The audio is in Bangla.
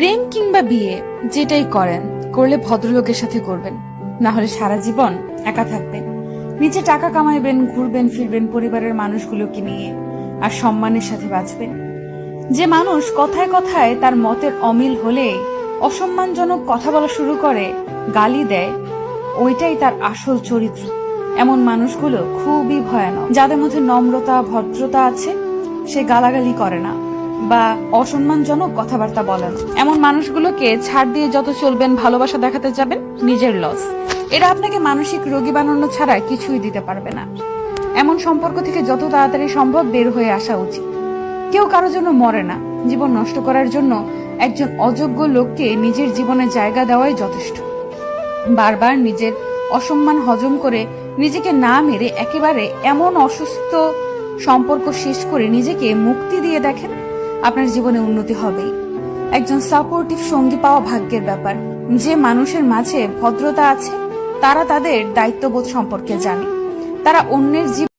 প্রেম কিংবা বিয়ে যেটাই করেন, করলে ভদ্রলোকের সাথে করবেন, না হলে সারা জীবন একা থাকবেন। নিচে টাকা কামাইবেন, ঘুরবেন ফিরবেন পরিবারের মানুষগুলোকে নিয়ে, আর সম্মানের সাথে বাঁচবেন। যে মানুষ কথায় কথায় তার মতের অমিল হলে অসম্মানজনক কথা বলা শুরু করে, গালি দেয়, ওইটাই তার আসল চরিত্র। এমন মানুষগুলো খুবই ভয়ানক। যাদের মধ্যে নম্রতা ভদ্রতা আছে, সে গালাগালি করে না বা অসম্মানজনক কথাবার্তা বলে না। এমন মানুষগুলোকে ছাড় দিয়ে যত চলবেন, ভালোবাসা দেখাতে যাবেন, নিজের লস। এরা আপনাকে মানসিক রোগী বানানো ছাড়া কিছুই দিতে পারবে না। এমন সম্পর্ক থেকে যত তাড়াতাড়ি সম্ভব বের হয়ে আসা উচিত। কেউ কারো জন্য মরে না। জীবন নষ্ট করার জন্য একজন অযোগ্য লোককে নিজের জীবনে জায়গা দেওয়াই যথেষ্ট। বারবার নিজের অসম্মান হজম করে নিজেকে না মেরে একেবারে এমন অসুস্থ সম্পর্ক শেষ করে নিজেকে মুক্তি দিয়ে দেখেন, আপনার জীবনে উন্নতি হবেই। একজন সাপোর্টিভ সঙ্গী পাওয়া ভাগ্যের ব্যাপার। যে মানুষের মাঝে ভদ্রতা আছে, তারা তাদের দায়িত্ববোধ সম্পর্কে জানে। তারা অন্যের জীবন